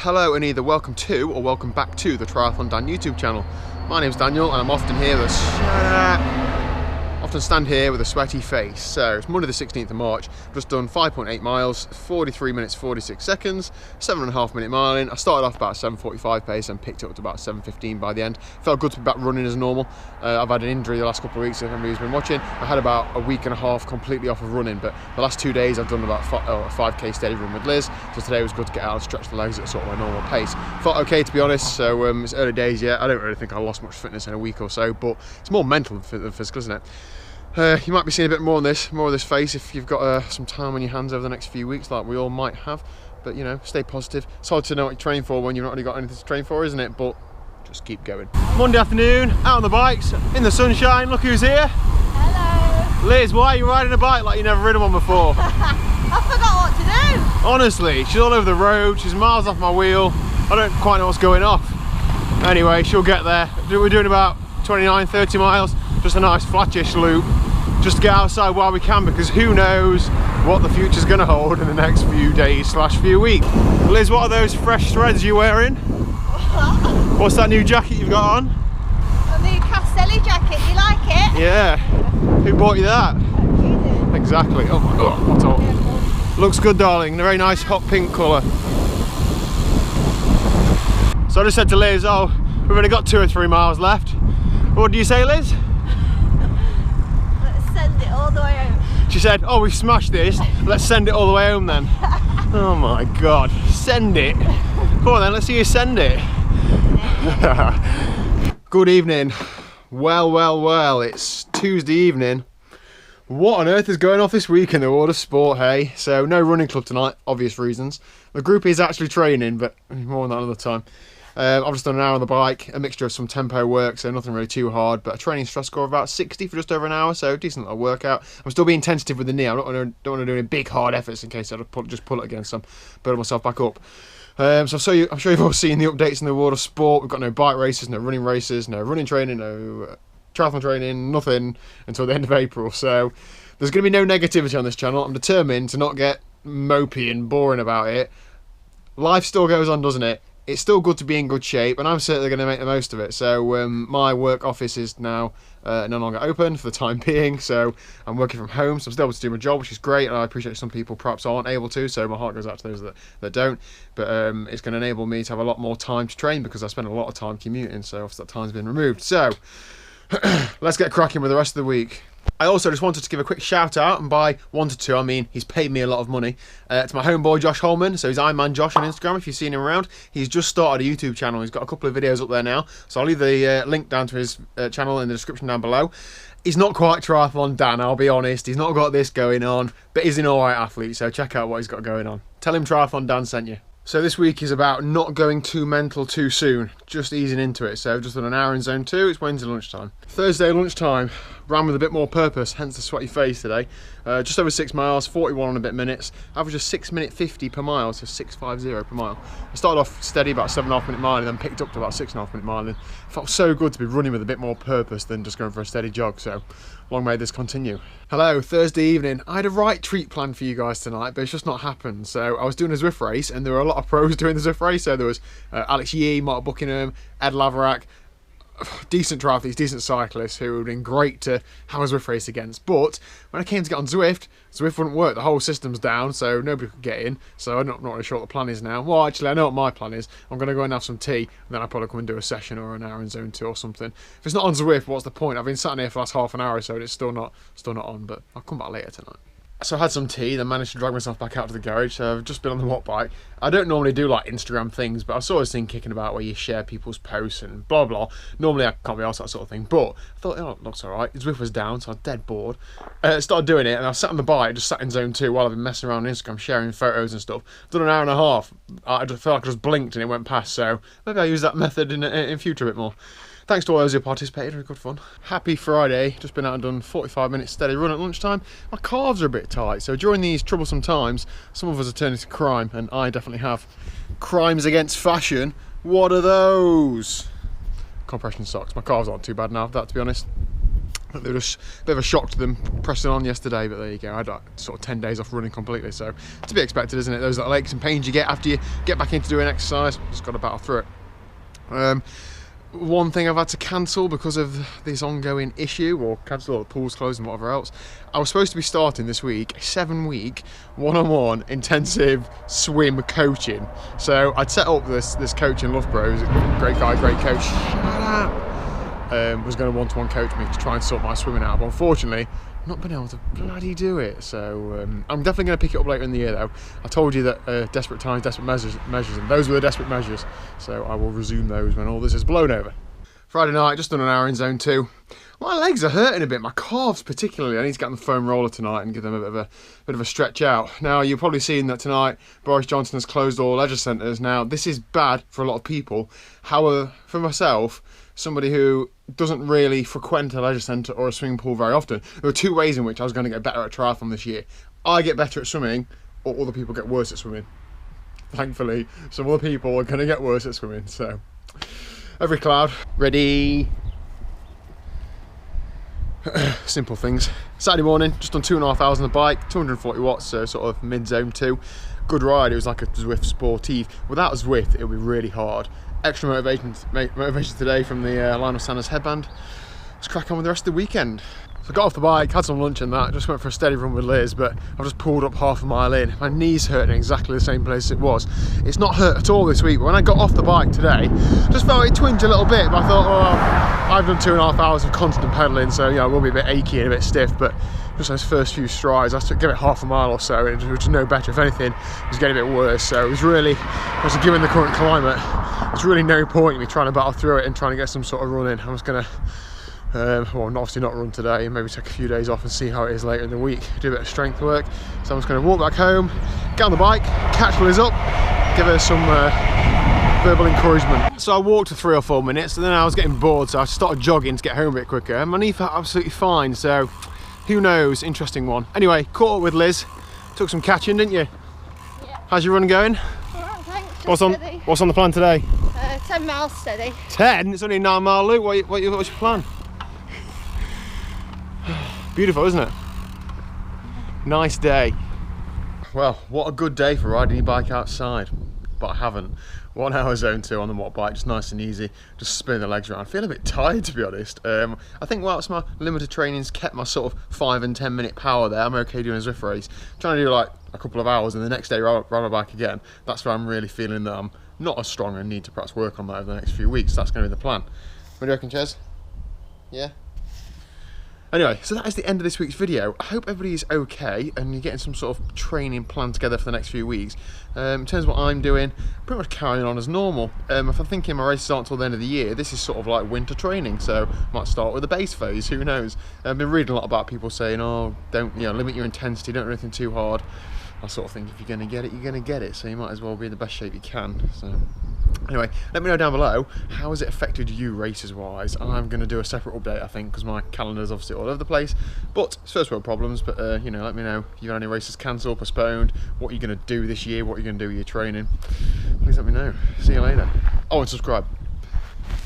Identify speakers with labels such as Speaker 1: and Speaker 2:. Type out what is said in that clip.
Speaker 1: hello and either welcome to or welcome back to the TriathlonDan YouTube channel. My name's Daniel and I'm often stand here with a sweaty face. So it's Monday the 16th of March, just done 5.8 miles, 43 minutes 46 seconds, 7.5 minute mile in. I started off about 7:45 pace and picked it up to about 7:15 by the end. Felt good to be back running as normal. I've had an injury the last couple of weeks, if anybody's been watching. I had about a week and a half completely off of running, but the last 2 days I've done about a 5k steady run with Liz, so today was good to get out and stretch the legs at sort of my normal pace. Felt okay, to be honest, so it's early days yet. I don't really think I lost much fitness in a week or so, but it's more mental than physical, isn't it? You might be seeing a bit more of this face if you've got some time on your hands over the next few weeks, like we all might have. But you know, stay positive. It's hard to know what you train for when you've not really got anything to train for, isn't it? But just keep going. Monday afternoon, out on the bikes, in the sunshine. Look who's here.
Speaker 2: Hello.
Speaker 1: Liz, why are you riding a bike like you've never ridden one before?
Speaker 2: I forgot what to do.
Speaker 1: Honestly, she's all over the road. She's miles off my wheel. I don't quite know what's going off. Anyway, she'll get there. We're doing about 29, 30 miles. Just a nice flattish loop, just to get outside while we can, because who knows what the future's going to hold in the next few days / few weeks. Liz, what are those fresh threads you're wearing? What's that new jacket you've got on?
Speaker 2: A new Castelli jacket, you like it?
Speaker 1: Yeah. Who bought you that?
Speaker 2: You did.
Speaker 1: Exactly. Oh my god, what's all? Looks good, darling. A very nice hot pink colour. So I just said to Liz, oh, we've only got 2 or 3 miles left. What do you say, Liz?
Speaker 2: Let's send it all the way home.
Speaker 1: She said, oh, we've smashed this, let's send it all the way home then. Oh my god, send it. Come on then, let's see you send it. Good evening. Well, it's Tuesday evening. What on earth is going off this week in the world of sport, hey? So no running club tonight, obvious reasons. The group is actually training, but more on that another time. I've just done an hour on the bike, a mixture of some tempo work, so nothing really too hard, but a training stress score of about 60 for just over an hour, so decent little workout. I'm still being tentative with the knee. I don't want to do any big hard efforts in case I just pull it again, so I'm building myself back up. I'm sure you've all seen the updates in the world of sport. We've got no bike races, no running races, no running training, no triathlon training, nothing until the end of April, so there's going to be no negativity on this channel. I'm determined to not get mopey and boring about it. Life still goes on, doesn't it? It's still good to be in good shape, and I'm certainly going to make the most of it. So my work office is now no longer open for the time being, so I'm working from home, so I'm still able to do my job, which is great, and I appreciate some people perhaps aren't able to, so my heart goes out to those that don't. But it's going to enable me to have a lot more time to train, because I spend a lot of time commuting, so obviously that time's been removed. So let's get cracking with the rest of the week. I also just wanted to give a quick shout out, and by wanted to I mean he's paid me a lot of money, to my homeboy Josh Holman. So he's IronmanJosh on Instagram if you've seen him around. He's just started a YouTube channel. He's got a couple of videos up there now, so I'll leave the link down to his channel in the description down below. He's not quite TriathlonDan, I'll be honest. He's not got this going on, but he's an alright athlete, so check out what he's got going on. Tell him TriathlonDan sent you. So this week is about not going too mental too soon, just easing into it. So I've just done an hour in zone 2, it's Wednesday lunchtime. Thursday lunchtime, ran with a bit more purpose, hence the sweaty face today. Just over 6 miles, 41 and a bit minutes, average of 6:50 per mile, so 6:50 per mile. I started off steady, about 7.5 minute mile, and then picked up to about 6.5 minute mile. And it felt so good to be running with a bit more purpose than just going for a steady jog, so long may this continue. Hello, Thursday evening. I had a right treat planned for you guys tonight, but it's just not happened. So I was doing a Zwift race, and there were a lot of pros doing the Zwift race. So there was Alex Yee, Mark Buckingham, Ed Laverack, decent triathletes, decent cyclists who would have been great to have a Zwift race against. But when I came to get on Zwift wouldn't work. The whole system's down, so nobody could get in. So I'm not really sure what the plan is now. Well, actually, I know what my plan is. I'm going to go and have some tea, and then I'll probably come and do a session or an hour in zone 2 or something. If it's not on Zwift, what's the point? I've been sat in here for the last half an hour or so, and it's still not on, but I'll come back later tonight. So I had some tea, then managed to drag myself back out to the garage. So I've just been on the watt bike. I don't normally do like Instagram things, but I saw this thing kicking about where you share people's posts and blah blah. Normally I can't be arsed that sort of thing, but I thought, oh, it looks alright. Zwift was down, so I was dead bored. Started doing it, and I sat on the bike, just sat in zone 2 while I've been messing around on Instagram, sharing photos and stuff. I've done an hour and a half. I just felt like I just blinked and it went past, so maybe I'll use that method in future a bit more. Thanks to all those who participated, really good fun. Happy Friday, just been out and done 45 minutes steady run at lunchtime. My calves are a bit tight, so during these troublesome times, some of us are turning to crime, and I definitely have. Crimes against fashion, what are those? Compression socks. My calves aren't too bad now, to be honest. They were just a bit of a shock to them pressing on yesterday, but there you go. I had like sort of 10 days off running completely, so to be expected, isn't it? Those little aches and pains you get after you get back into doing exercise, just got to battle through it. One thing I've had to cancel because of this ongoing issue, or cancel all the pools closed and whatever else. I was supposed to be starting this week a 7-week one-on-one intensive swim coaching. So I'd set up this coach in Loughborough, who's a great guy, great coach. Shut up. Was going to one-to-one coach me to try and sort my swimming out, but unfortunately I've not been able to bloody do it. So I'm definitely going to pick it up later in the year though. I told you that desperate times, desperate measures, and those were the desperate measures, so I will resume those when all this is blown over. Friday night, just done an hour in zone 2. My legs are hurting a bit, my calves particularly. I need to get on the foam roller tonight and give them a bit of a stretch out. Now, you've probably seen that tonight Boris Johnson has closed all leisure centres. Now, this is bad for a lot of people. However, for myself, somebody who doesn't really frequent a leisure centre or a swimming pool very often, there were 2 ways in which I was going to get better at triathlon this year. I get better at swimming, or other people get worse at swimming. Thankfully, some other people are going to get worse at swimming, so every cloud. Ready? Simple things. Saturday morning, just done 2.5 hours on the bike, 240 watts, so sort of mid-zone 2. Good ride, it was like a Zwift Sportive. Without a Zwift, it would be really hard. Extra motivation today from the Lionel Sanders headband. Let's crack on with the rest of the weekend. So I got off the bike, had some lunch and that, just went for a steady run with Liz, but I've just pulled up half a mile in. My knee's hurting exactly the same place it was. It's not hurt at all this week, but when I got off the bike today, just felt it twinge a little bit, but I thought, oh, I've done 2.5 hours of constant pedalling, so yeah, I will be a bit achy and a bit stiff, but just those first few strides, I took give it half a mile or so, and it was no better. If anything, it was getting a bit worse, so it was really, obviously given the current climate, there's really no point in me trying to battle through it and trying to get some sort of run in. I'm just going to well, obviously not run today, and maybe take a few days off and see how it is later in the week, do a bit of strength work. So I'm just going to walk back home, get on the bike, catch Liz up, give her some verbal encouragement. So I walked for 3 or 4 minutes, and then I was getting bored, so I started jogging to get home a bit quicker, and my knee felt absolutely fine, so who knows, interesting one. Anyway, caught up with Liz, took some catching, didn't you?
Speaker 2: Yeah.
Speaker 1: How's your run going?
Speaker 2: Alright, thanks.
Speaker 1: What's on the plan today?
Speaker 2: 10 miles steady.
Speaker 1: 10? It's only a 9-mile loop. What's your plan? Beautiful, isn't it? Nice day. Well, what a good day for riding your bike outside. But I haven't. 1 hour zone 2 on the watt bike, just nice and easy, just spinning the legs around. I feel a bit tired, to be honest. I think whilst my limited training's kept my sort of 5 and 10 minute power there, I'm okay doing a Zwift race. Trying to do like a couple of hours and the next day ride my bike again. That's where I'm really feeling that I'm not as strong and need to perhaps work on that over the next few weeks. That's going to be the plan. What do you reckon, Ches? Yeah? Anyway, so that is the end of this week's video. I hope everybody's okay and you're getting some sort of training plan together for the next few weeks. In terms of what I'm doing, pretty much carrying on as normal. If I'm thinking my races aren't until the end of the year, this is sort of like winter training, so I might start with the base phase, who knows. I've been reading a lot about people saying, oh, don't, limit your intensity, don't do anything too hard. I sort of think if you're going to get it, you're going to get it, so you might as well be in the best shape you can. So anyway, let me know down below, how has it affected you races wise? I'm going to do a separate update, I think, because my calendar's obviously all over the place, but it's first world problems. But let me know if you've had any races cancelled, postponed, what you're going to do this year, what you're going to do with your training. Please let me know. See you later. Oh, and subscribe.